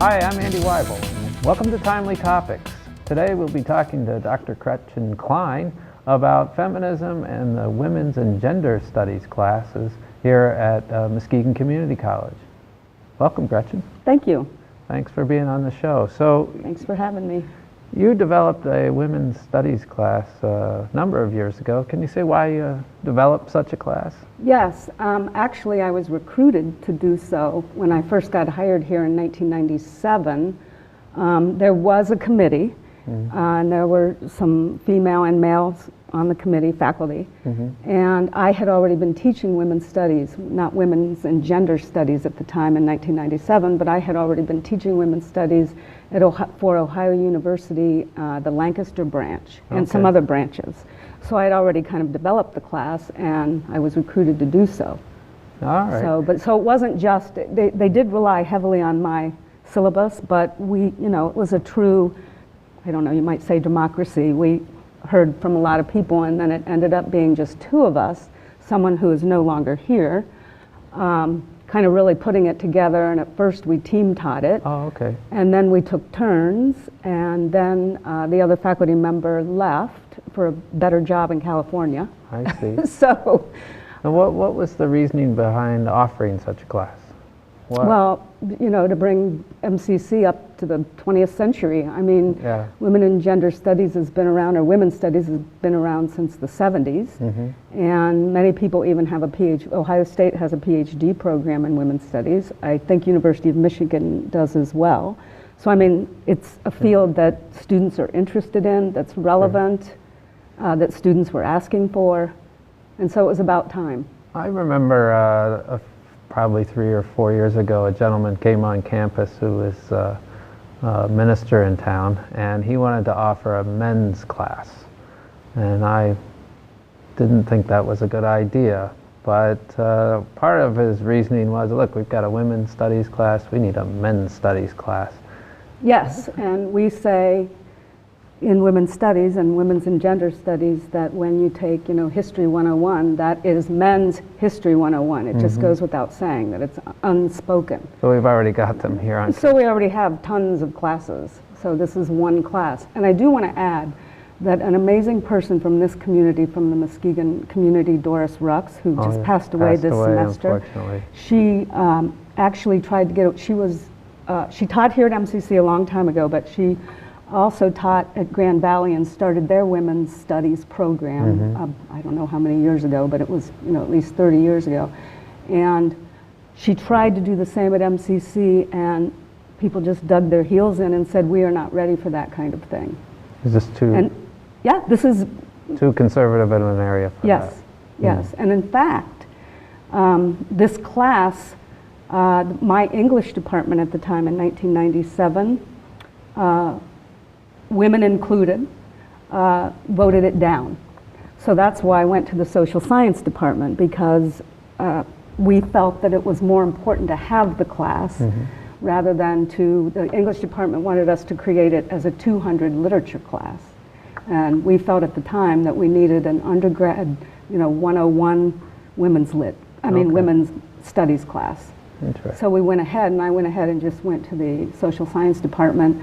Hi, I'm Andy Weibel. Welcome to Timely Topics. Today we'll be talking to Dr. Gretchen Klein about feminism and the women's and gender studies classes here at Muskegon Community College. Welcome, Gretchen. Thank you. Thanks for being on the show. So, thanks for having me. You developed a women's studies class a number of years ago. Can you say why you developed such a class? Yes, actually I was recruited to do so when I first got hired here in 1997. There was a committee, and there were some female and males on the committee, faculty, and I had already been teaching women's studies, not women's and gender studies at the time in 1997, but I had already been teaching women's studies for Ohio University, the Lancaster branch, and some other branches. So I had already kind of developed the class, and I was recruited to do so. All right. So it wasn't just, they did rely heavily on my syllabus, but it was a true, I don't know, you might say democracy. We heard from a lot of people, and then it ended up being just two of us, someone who is no longer here, kind of really putting it together, and at first we team taught it. Oh, okay. And then we took turns, and then the other faculty member left for a better job in California. I see. So. And what was the reasoning behind offering such a class? Well, to bring MCC up to the 20th century. I mean, women and gender studies has been around, or women's studies has been around since the 70s. And many people even have a PhD. Ohio State has a PhD program in women's studies. I think University of Michigan does as well. So, I mean, it's a field that students are interested in, that's relevant, that students were asking for. And so it was about time. I remember probably 3 or 4 years ago, a gentleman came on campus who was a minister in town, and he wanted to offer a men's class. And I didn't think that was a good idea, but part of his reasoning was, look, we've got a women's studies class, we need a men's studies class. Yes, and we say in women's studies and women's and gender studies that when you take, History 101, that is men's History 101. It just goes without saying that it's unspoken. So we've already got them here on. So we already have tons of classes. So this is one class. And I do want to add that an amazing person from this community, from the Muskegon community, Doris Rux, who just passed away this semester. Unfortunately. She actually tried to get, she taught here at MCC a long time ago, but she also taught at Grand Valley and started their women's studies program. I don't know how many years ago, but it was at least 30 years ago. And she tried to do the same at MCC, and people just dug their heels in and said, we are not ready for that kind of thing. Is this too? And yeah, this is too conservative in an area for that. Yes. And in fact, this class, my English department at the time in 1997, women included, voted it down. So that's why I went to the social science department, because we felt that it was more important to have the class rather than the English department wanted us to create it as a 200 literature class. And we felt at the time that we needed an undergrad, 101 women's studies class. Interesting. So we went ahead, and I went ahead and just went to the social science department.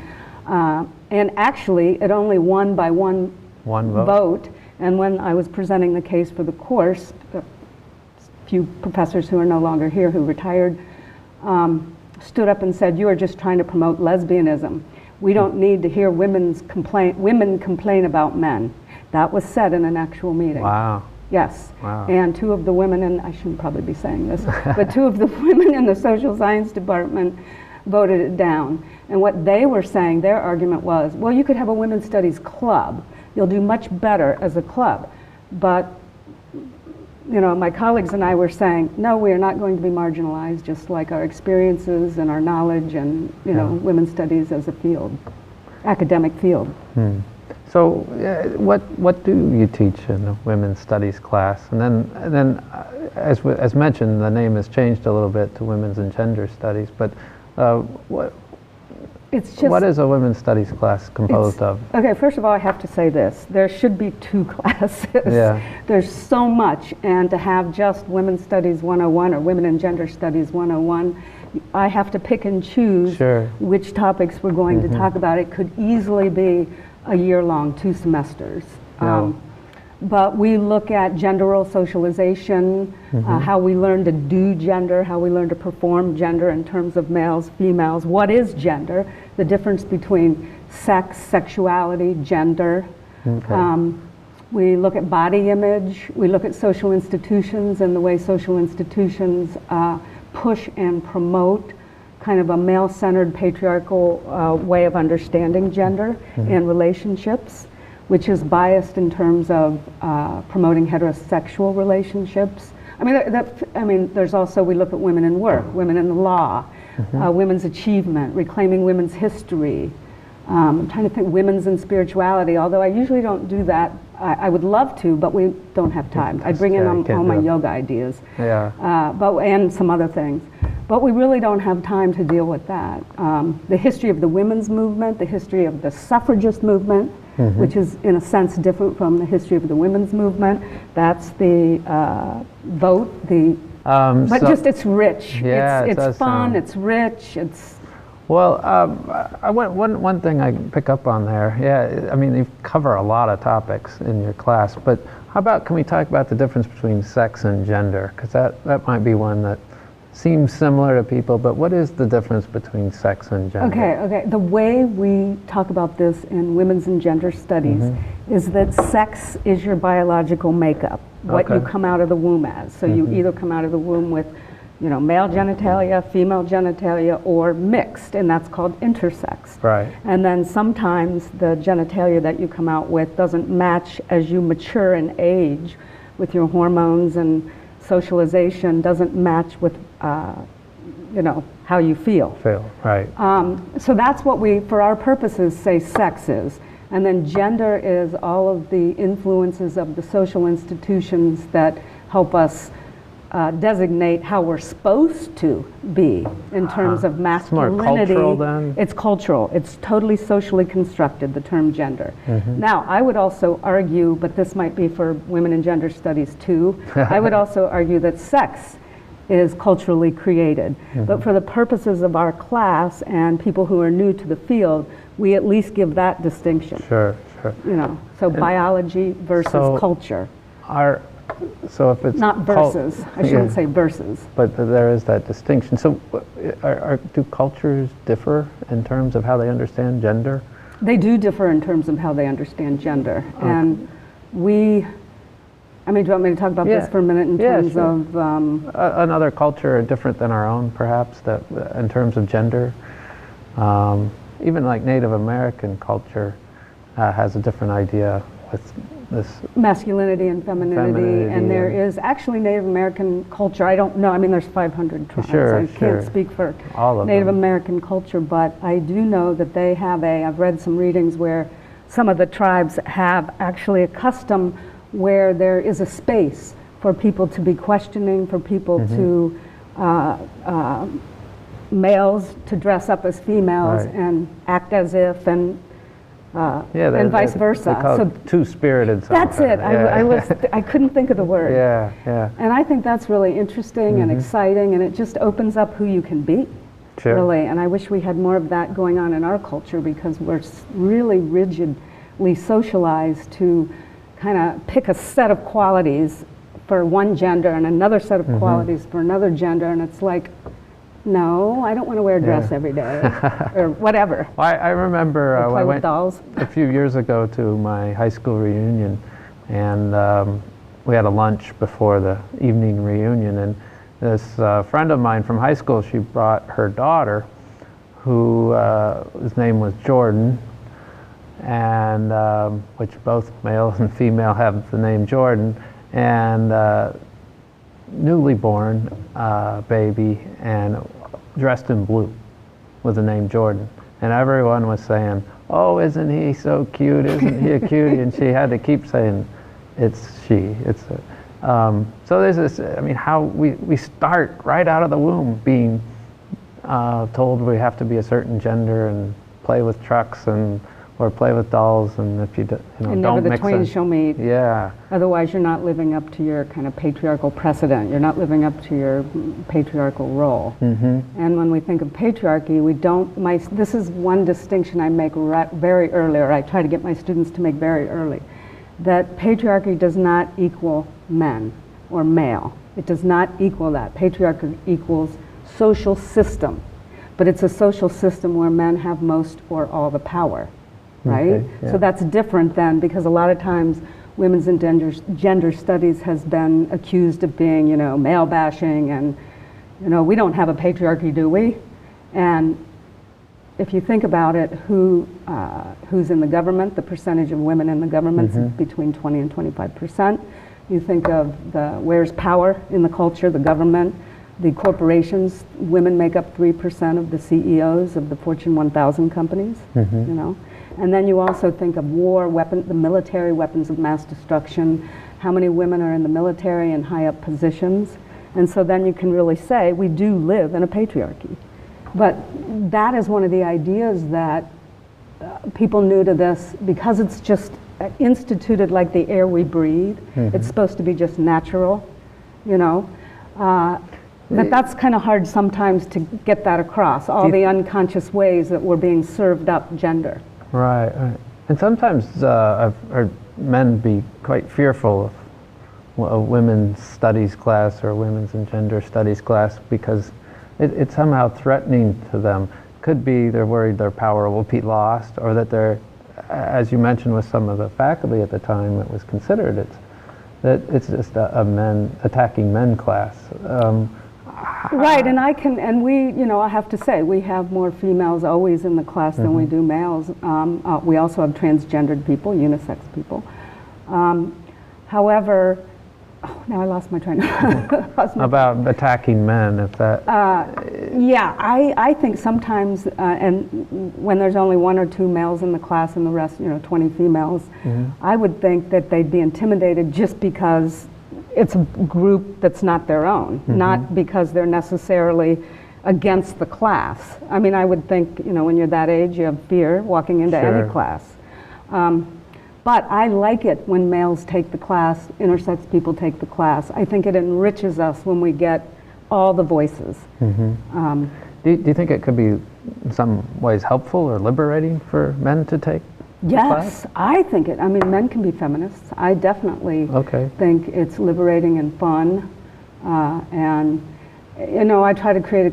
And actually, it only won by one vote. And when I was presenting the case for the course, a few professors who are no longer here, who retired, stood up and said, you are just trying to promote lesbianism. We don't need to hear women complain about men. That was said in an actual meeting. Wow. Yes. Wow. And two of the women, and I shouldn't probably be saying this, but two of the women in the social science department voted it down. And what they were saying, their argument was, well, you could have a women's studies club. You'll do much better as a club. But, my colleagues and I were saying, no, we are not going to be marginalized, just like our experiences and our knowledge and, women's studies as a field, academic field. So what do you teach in the women's studies class? And then as mentioned, the name has changed a little bit to women's and gender studies, but what is a women's studies class composed of? Okay, first of all, I have to say this. There should be two classes. Yeah. There's so much, and to have just Women's Studies 101 or Women and Gender Studies 101 I have to pick and choose Sure. which topics we're going to talk about. It could easily be a year long, 2 semesters. No. But we look at gender role socialization, how we learn to do gender, how we learn to perform gender in terms of males, females. What is gender? The difference between sex, sexuality, gender. Okay. We look at body image. We look at social institutions and the way social institutions push and promote kind of a male-centered patriarchal way of understanding gender and relationships, which is biased in terms of promoting heterosexual relationships. I mean, there's also, we look at women in work, women in the law, women's achievement, reclaiming women's history. I'm trying to think, women's in spirituality, although I usually don't do that. I would love to, but we don't have time. I bring in all my yoga ideas, and some other things. But we really don't have time to deal with that. The history of the women's movement, the history of the suffragist movement, which is in a sense different from the history of the women's movement. That's the vote, but just it's rich. Yeah, it's fun, it's rich, it's... Well, one thing I can pick up on there, yeah, I mean, you cover a lot of topics in your class, but how about, can we talk about the difference between sex and gender? Because that might be one that seems similar to people, but what is the difference between sex and gender? Okay. The way we talk about this in women's and gender studies is that sex is your biological makeup, what you come out of the womb as. So you either come out of the womb with, male genitalia, female genitalia, or mixed, and that's called intersex. Right. And then sometimes the genitalia that you come out with doesn't match as you mature in age with your hormones, and socialization doesn't match with, how you feel. Right. So that's what we, for our purposes, say sex is. And then gender is all of the influences of the social institutions that help us designate how we're supposed to be in terms of masculinity. It's more cultural then? It's cultural. It's totally socially constructed, the term gender. Now, I would also argue, but this might be for women in gender studies too, I would also argue that sex is culturally created. But for the purposes of our class and people who are new to the field, we at least give that distinction. Sure. So biology versus culture. So if it's not versus, I shouldn't say versus. But there is that distinction. So do cultures differ in terms of how they understand gender? They do differ in terms of how they understand gender. Okay. And do you want me to talk about this for a minute in terms of... another culture different than our own, perhaps, that in terms of gender. Even like Native American culture has a different idea with this masculinity and femininity, and there is actually Native American culture. I don't know. I mean, there's 500 tribes. I can't speak for all of Native American culture, but I do know that they have I've read some readings where some of the tribes have actually a custom where there is a space for people to be questioning, for people to males to dress up as females and act as if, and vice versa. They call it two-spirited. That's it. I couldn't think of the word. Yeah. And I think that's really interesting and exciting, and it just opens up who you can be. Sure. Really. And I wish we had more of that going on in our culture, because we're really rigidly socialized to kind of pick a set of qualities for one gender and another set of qualities for another gender, and it's like, no, I don't want to wear a dress every day, or whatever. Well, I remember I went dolls. A few years ago to my high school reunion, and we had a lunch before the evening reunion, and this friend of mine from high school, she brought her daughter, who his name was Jordan, and which both male and female have the name Jordan, and newly born baby, and dressed in blue with the name Jordan. And everyone was saying, oh, isn't he so cute, isn't he a cutie? And she had to keep saying, it's she. So there's this, how we start right out of the womb being told we have to be a certain gender and play with trucks and or play with dolls, and if you, and don't never the mix twain them. shall meet. Yeah. Otherwise, you're not living up to your kind of patriarchal precedent. You're not living up to your patriarchal role. Mm-hmm. And when we think of patriarchy, we don't. This is one distinction I make very early, or I try to get my students to make very early, that patriarchy does not equal men or male. It does not equal that. Patriarchy equals social system, but it's a social system where men have most or all the power. Right? Okay, yeah. So that's different than, because a lot of times women's and gender studies has been accused of being, male bashing, and, we don't have a patriarchy, do we? And if you think about it, who's in the government, the percentage of women in the government is between 20 and 25%. You think of where's power in the culture, the government, the corporations. Women make up 3% of the CEOs of the Fortune 1000 companies, And then you also think of war, the military weapons of mass destruction, how many women are in the military and high up positions. And so then you can really say we do live in a patriarchy. But that is one of the ideas that people new to this, because it's just instituted like the air we breathe, it's supposed to be just natural, But that's kind of hard sometimes to get that across, all the unconscious ways that we're being served up gender. Right. And sometimes I've heard men be quite fearful of a women's studies class or a women's and gender studies class because it's somehow threatening to them. Could be they're worried their power will be lost, or that they're, as you mentioned with some of the faculty at the time, it was considered that it's just a men attacking men class. Right, and we, I have to say, we have more females always in the class than we do males. We also have transgendered people, unisex people. However, now I lost my train of thought. About attacking men, if that... Yeah, I think sometimes, and when there's only 1 or 2 males in the class and the rest, 20 females, I would think that they'd be intimidated just because it's a group that's not their own, not because they're necessarily against the class. I mean, I would think, when you're that age, you have fear walking into any class. But I like it when males take the class, intersex people take the class. I think it enriches us when we get all the voices. Do you think it could be in some ways helpful or liberating for men to take? Yes, I think it. I mean, men can be feminists. I definitely think it's liberating and fun. And, I try to create a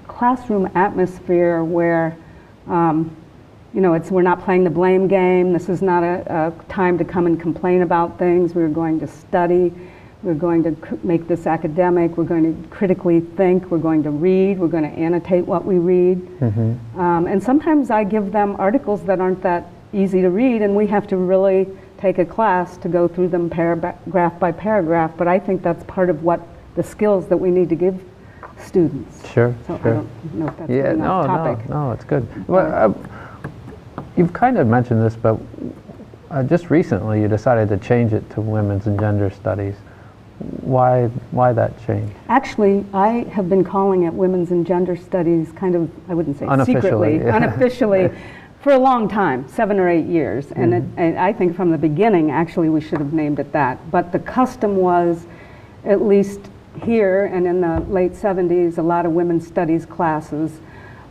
classroom atmosphere where, we're not playing the blame game. This is not a time to come and complain about things. We're going to study. We're going to make this academic. We're going to critically think. We're going to read. We're going to annotate what we read. And sometimes I give them articles that aren't that easy to read, and we have to really take a class to go through them paragraph by paragraph, but I think that's part of what the skills that we need to give students. Sure, so sure. I don't know if that's an off topic. No, it's good. Well, you've kind of mentioned this, but just recently you decided to change it to women's and gender studies. Why that change? Actually, I have been calling it women's and gender studies kind of, I wouldn't say unofficially, secretly, unofficially, for a long time, 7 or 8 years. And I think from the beginning, actually, we should have named it that. But the custom was, at least here and in the late 70s, a lot of women's studies classes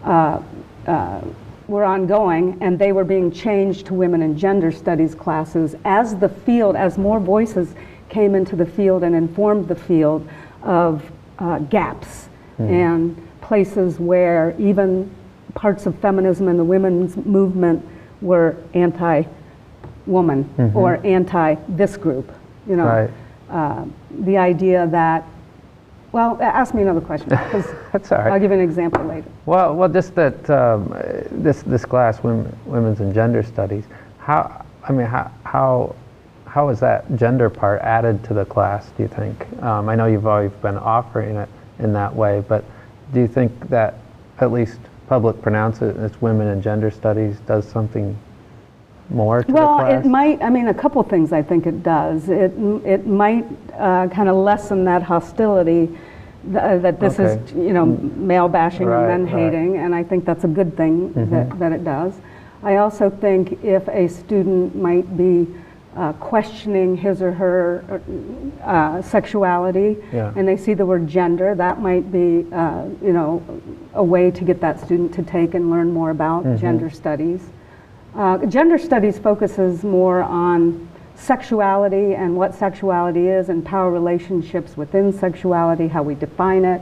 were ongoing, and they were being changed to women and gender studies classes as the field, as more voices came into the field and informed the field of gaps and places where even parts of feminism and the women's movement were anti-woman or anti-this group. Right. The idea that, well, ask me another question, because that's all right. I'll give you an example later. Well, just that this class, women's and gender studies. How is that gender part added to the class? Do you think? I know you've always been offering it in that way, but do you think that at least public pronounce it as women and gender studies does something more to the class? Well, it might. I mean, a couple things I think it does. It might kind of lessen that hostility that this is, male bashing and men hating, and I think that's a good thing that it does. I also think if a student might be questioning his or her sexuality, and they see the word gender, that might be, you know, a way to get that student to take and learn more about gender studies. Gender studies focuses more on sexuality and what sexuality is and power relationships within sexuality, how we define it,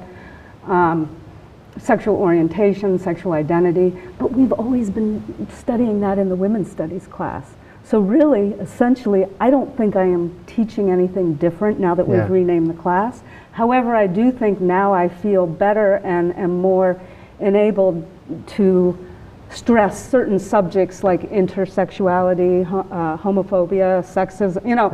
sexual orientation, sexual identity, but we've always been studying that in the women's studies class. So really, essentially, I don't think I am teaching anything different now that we've renamed the class. However, I do think now I feel better and am more enabled to stress certain subjects like intersexuality, homophobia, sexism, you know.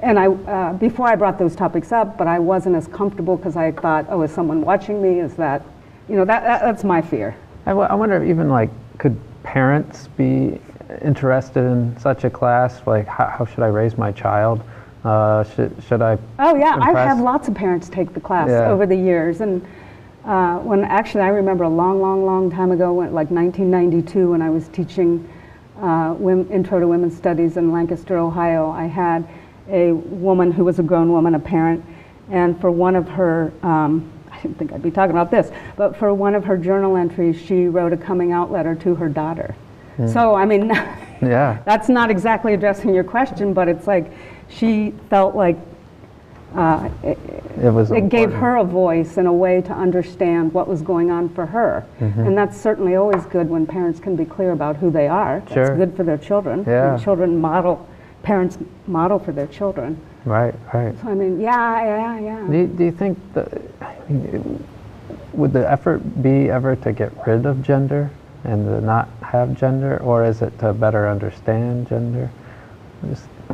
And before I brought those topics up, but I wasn't as comfortable because I thought, oh, is someone watching me? Is that, you know, that's my fear. I wonder if even like, could parents be interested in such a class? Like, how should I raise my child? Should I? Oh yeah, I've had lots of parents take the class over the years, and when actually I remember a long time ago, like 1992, when I was teaching Intro to Women's Studies in Lancaster, Ohio, I had a woman who was a grown woman, a parent, and for one of her, I didn't think I'd be talking about this, but for one of her journal entries, she wrote a coming out letter to her daughter. So, I mean, that's not exactly addressing your question, but it's like she felt like it gave her a voice and a way to understand what was going on for her. And that's certainly always good when parents can be clear about who they are. That's good for their children. And children model, parents model for their children. Right. So, I mean, Do you think would the effort be ever to get rid of gender and to not have gender, or is it to better understand gender?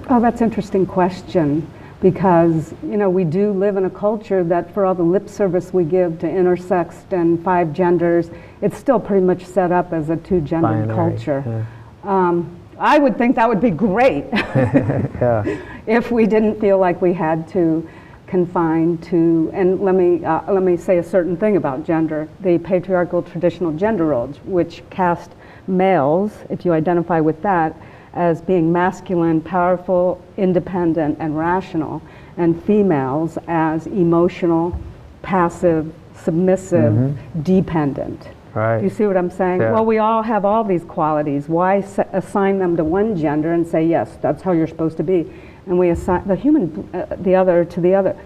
Oh, that's an interesting question, because, you know, we do live in a culture that for all the lip service we give to intersex and 5 genders, it's still pretty much set up as a 2-gendered culture. I would think that would be great if we didn't feel like we had to confine to, and let me say a certain thing about gender, the patriarchal traditional gender roles, which cast males, if you identify with that, as being masculine, powerful, independent, and rational, and females as emotional, passive, submissive, dependent. Right. You see what I'm saying? Well, we all have all these qualities. Why assign them to one gender and say, yes, that's how you're supposed to be? And we assign the other to the other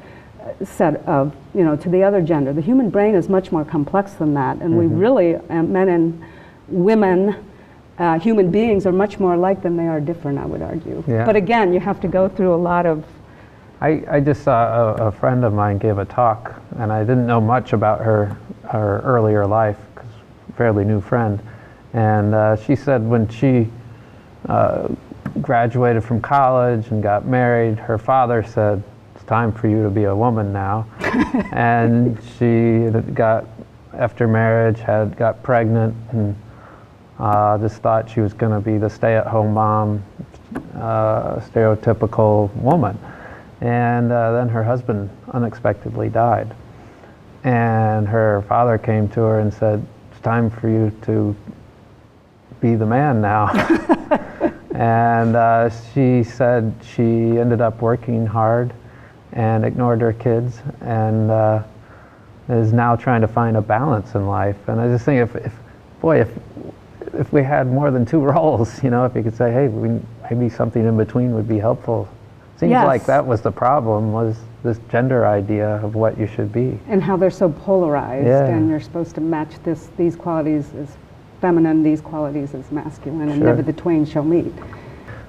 set of, you know, to the other gender. The human brain is much more complex than that, and we really, men and women, human beings are much more alike than they are different, I would argue. But again, you have to go through a lot of... I just saw a friend of mine give a talk, and I didn't know much about her earlier life, because fairly new friend, and she said when she graduated from college and got married, her father said, it's time for you to be a woman now. And she got, after marriage, got pregnant and just thought she was going to be the stay-at-home mom, stereotypical woman. And then her husband unexpectedly died. And her father came to her and said, it's time for you to be the man now. And she said she ended up working hard and ignored her kids, and is now trying to find a balance in life. And I just think if we had more than 2 roles, you know, if you could say, hey, maybe something in between would be helpful. Seems like that was the problem, was this gender idea of what you should be. And how they're so polarized, and you're supposed to match these qualities as feminine, these qualities as masculine, and never the twain shall meet.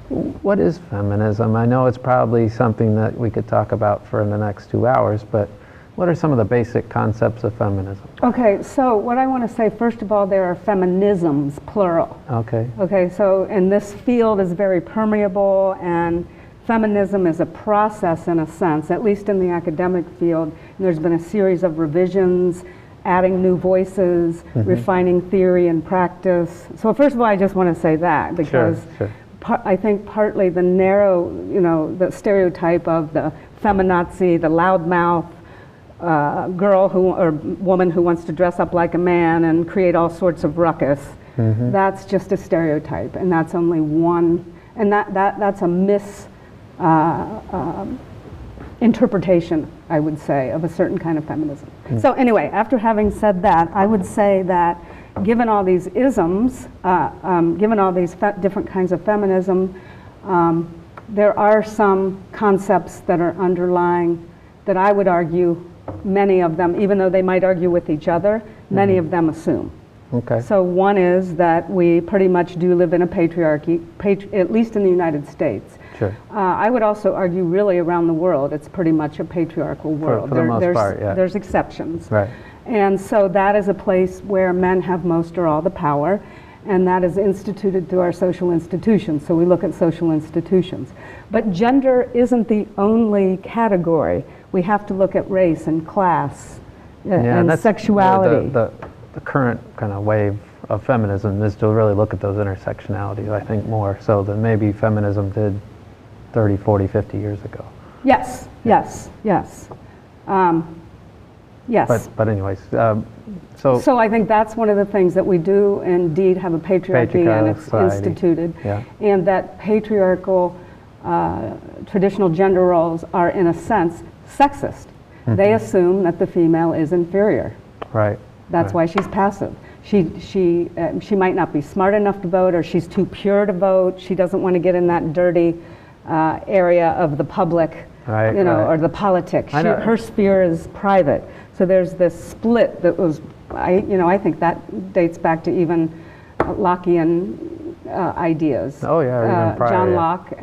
What is feminism? I know it's probably something that we could talk about for the next 2 hours, but what are some of the basic concepts of feminism? Okay, so what I want to say, first of all, there are feminisms, plural. Okay, so, and this field is very permeable, and feminism is a process in a sense, at least in the academic field. And there's been a series of revisions, adding new voices, refining theory and practice. So first of all, I just want to say that, because I think partly the narrow, you know, the stereotype of the feminazi, the loudmouth girl or woman who wants to dress up like a man and create all sorts of ruckus, That's just a stereotype, and that's only one, and that's a interpretation, I would say, of a certain kind of feminism. So anyway, after having said that, I would say that given all these isms, given all these different kinds of feminism, there are some concepts that are underlying that I would argue many of them, even though they might argue with each other, many of them assume. Okay. So one is that we pretty much do live in a patriarchy, at least in the United States. Sure. I would also argue really around the world, it's pretty much a patriarchal world. For the most part, yeah. There's exceptions. Right. And so that is a place where men have most or all the power, and that is instituted through our social institutions. So we look at social institutions. But gender isn't the only category. We have to look at race and class and that's sexuality. The current kind of wave of feminism is to really look at those intersectionalities, I think, more so than maybe feminism did 30, 40, 50 years ago. Yes, yes, yes. Yes. But anyways, so I think that's one of the things that we do indeed have a patriarchy, and it's society. Instituted, Yeah. and that patriarchal traditional gender roles are in a sense sexist. They assume that the female is inferior. Right. That's why she's passive. She might not be smart enough to vote, or she's too pure to vote. She doesn't want to get in that dirty area of the public, Right, or the politics. Her sphere is private. So there's this split that was, I think that dates back to even Lockean ideas. Oh yeah, or even prior, John yeah. Locke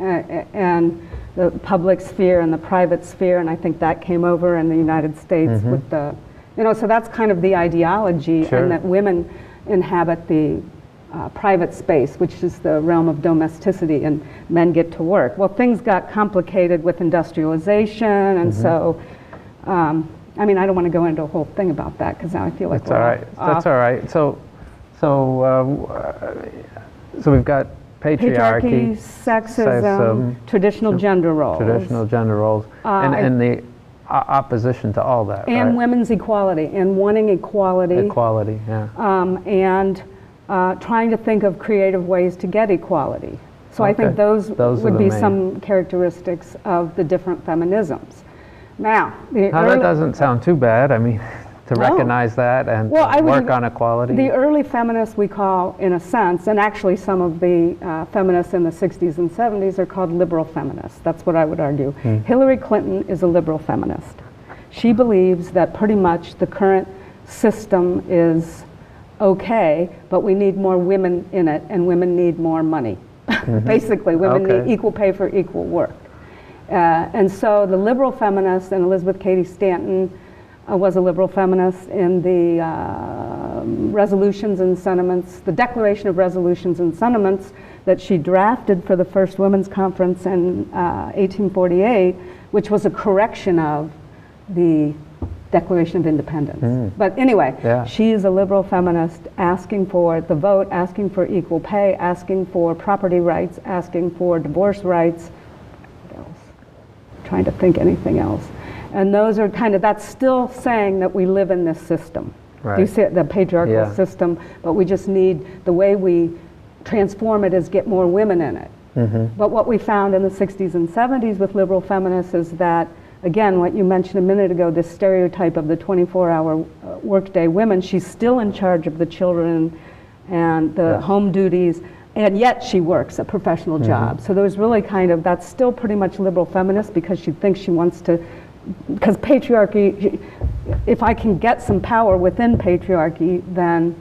and the public sphere and the private sphere, and I think that came over in the United States with the, so that's kind of the ideology, Sure. and that women inhabit the private space, which is the realm of domesticity, and men get to work. Well, things got complicated with industrialization, and so, I don't want to go into a whole thing about that, because now I feel like That's all right. That's all right. So we've got patriarchy, sexism, traditional gender roles. Traditional gender roles, and the opposition to all that. And right? women's equality, and wanting equality. Equality, yeah. And trying to think of creative ways to get equality. So I think those would be some characteristics of the different feminisms. Now, that doesn't sound too bad. I mean, to recognize that and work on equality. The early feminists we call, in a sense, and actually some of the feminists in the 60s and 70s are called liberal feminists. That's what I would argue. Hillary Clinton is a liberal feminist. She believes that pretty much the current system is okay, but we need more women in it, and women need more money. Basically, women need equal pay for equal work. And so the liberal feminists, and Elizabeth Cady Stanton was a liberal feminist in the resolutions and sentiments, the Declaration of Resolutions and Sentiments that she drafted for the first women's conference in 1848, which was a correction of the Declaration of Independence. But anyway, she is a liberal feminist asking for the vote, asking for equal pay, asking for property rights, asking for divorce rights. What else? Trying to think anything else. And those are that's still saying that we live in this system. Right. Do you see it, the patriarchal system, but we just need, the way we transform it is get more women in it. But what we found in the 60s and 70s with liberal feminists is that, again, what you mentioned a minute ago, this stereotype of the 24-hour workday women, she's still in charge of the children and the home duties, and yet she works a professional job. So there's really that's still pretty much liberal feminist, because she thinks she wants to, because patriarchy, if I can get some power within patriarchy, then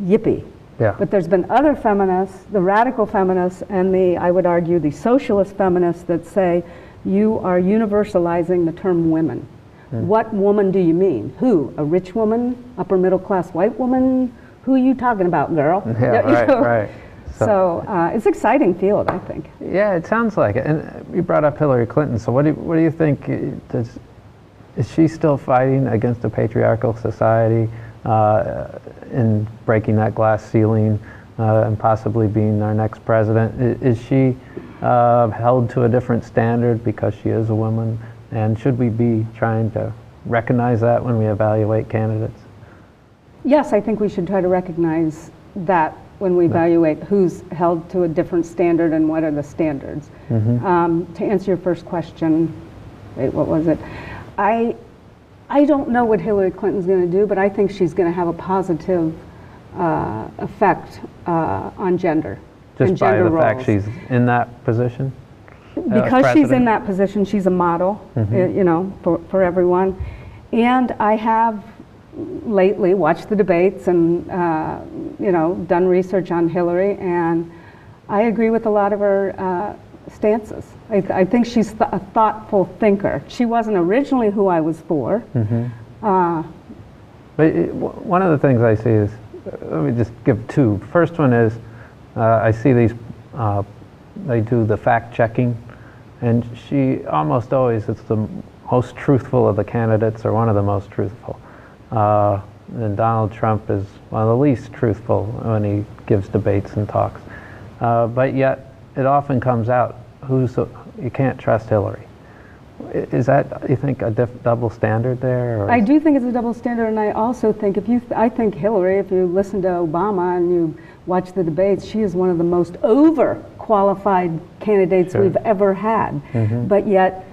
yippee. Yeah. But there's been other feminists, the radical feminists, and I would argue, the socialist feminists that say, you are universalizing the term women. What woman do you mean? Who? A rich woman? Upper middle class white woman? Who are you talking about, girl? Yeah, right. So it's an exciting field, I think. Yeah, it sounds like it. And you brought up Hillary Clinton. So what do you think? Is she still fighting against a patriarchal society in breaking that glass ceiling and possibly being our next president? Is she held to a different standard because she is a woman? And should we be trying to recognize that when we evaluate candidates? Yes, I think we should try to recognize that when we evaluate who's held to a different standard and what are the standards. To answer your first question, wait, what was it? I don't know what Hillary Clinton's going to do, but I think she's going to have a positive effect on gender. Just and by gender the roles. fact she's in that position? Because she's in that position, she's a model, you know, for everyone. And I have lately watched the debates and, you know, done research on Hillary, and I agree with a lot of her stances. I think she's a thoughtful thinker. She wasn't originally who I was for. But one of the things I see is, let me just give two. First one is, I see these, they do the fact checking, and she almost always is the most truthful of the candidates, or one of the most truthful. And Donald Trump is one of the least truthful when he gives debates and talks. But yet, it often comes out, you can't trust Hillary. Is that, you think, a double standard there? Or I do think it's a double standard, and I also think I think Hillary, if you listen to Obama and you watch the debates, she is one of the most overqualified candidates we've ever had. But yet,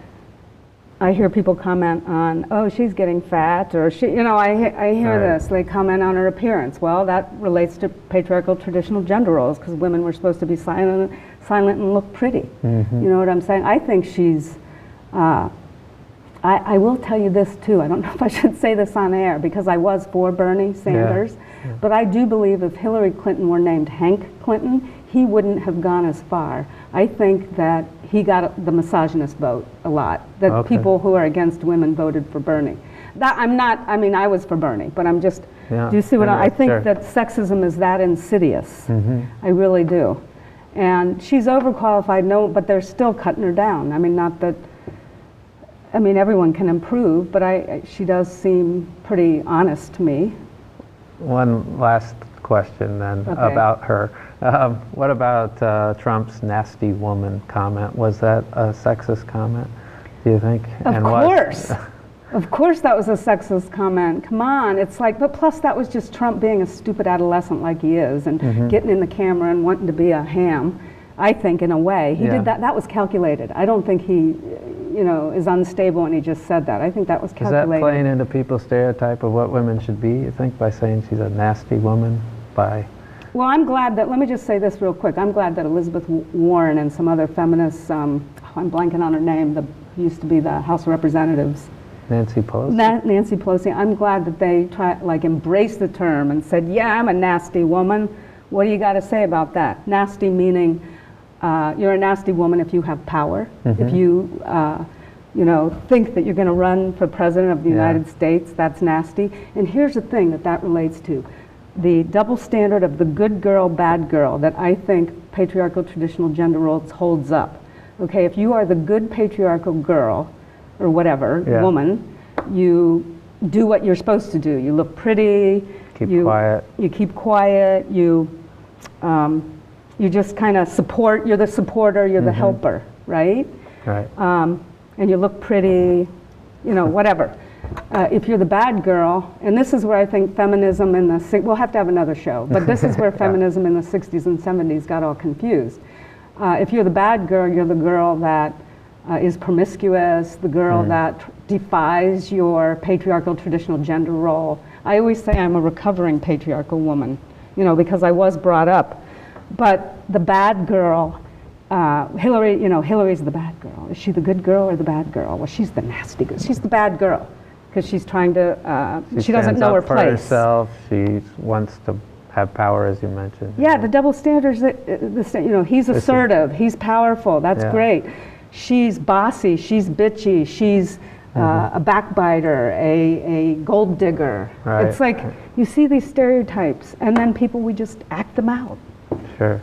I hear people comment on, oh, she's getting fat, or she, you know, I hear this. They comment on her appearance. Well, that relates to patriarchal traditional gender roles, because women were supposed to be silent and look pretty. You know what I'm saying? I think she's. I will tell you this too. I don't know if I should say this on air, because I was for Bernie Sanders, but I do believe if Hillary Clinton were named Hank Clinton, he wouldn't have gone as far. I think that he got the misogynist vote a lot, that people who are against women voted for Bernie. That I'm not, I mean, I was for Bernie, but I'm just, do you see what I think that sexism is that insidious. I really do. And she's overqualified, no, but they're still cutting her down. I mean, not that, I mean, everyone can improve, but she does seem pretty honest to me. One last question then about her. What about Trump's nasty woman comment? Was that a sexist comment, do you think? Of course. Of course that was a sexist comment. Come on, it's like, but plus that was just Trump being a stupid adolescent like he is, and getting in the camera and wanting to be a ham, I think, in a way. He did that, that was calculated. I don't think he, you know, is unstable when he just said that. I think that was calculated. Is that playing into people's stereotype of what women should be, you think, by saying she's a nasty woman? Well, I'm glad that, let me just say this real quick, I'm glad that Elizabeth Warren and some other feminists, I'm blanking on her name, used to be the House of Representatives. Nancy Pelosi? Nancy Pelosi. I'm glad that they embraced the term and said, yeah, I'm a nasty woman. What do you got to say about that? Nasty meaning you're a nasty woman if you have power, if you, you know, think that you're going to run for president of the United States, that's nasty. And here's the thing that relates to. The double standard of the good girl, bad girl that I think patriarchal traditional gender roles holds up. Okay, if you are the good patriarchal girl, or whatever, woman, you do what you're supposed to do. You look pretty. Keep quiet. You keep quiet. You just kind of support. You're the supporter. You're the helper, right? Right. And you look pretty. You know, whatever. If you're the bad girl, and this is where I think feminism in the we'll have to have another show, but this is where feminism in the 60s and 70s got all confused. If you're the bad girl, you're the girl that is promiscuous, the girl that defies your patriarchal traditional gender role. I always say I'm a recovering patriarchal woman, you know, because I was brought up. But the bad girl, Hillary, you know, Hillary's the bad girl. Is she the good girl or the bad girl? Well, she's the nasty girl. She's the bad girl because she's trying to, she doesn't know her place. She stands up for herself. She wants to have power, as you mentioned. Yeah, the double standards, you know, he's assertive, he's powerful, that's great. She's bossy, she's bitchy, she's a backbiter, a gold digger. Right. It's like, you see these stereotypes, and then we just act them out. Sure.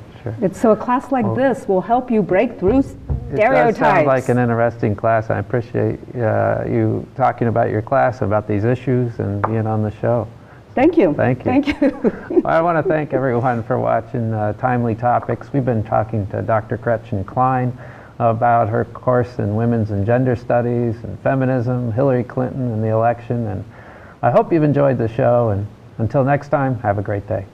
So a class like this will help you break through stereotypes. It does sound like an interesting class. I appreciate you talking about your class, about these issues, and being on the show. Thank you. Thank you. Thank you. Well, I want to thank everyone for watching Timely Topics. We've been talking to Dr. Gretchen Klein about her course in women's and gender studies and feminism, Hillary Clinton and the election. And I hope you've enjoyed the show. And until next time, have a great day.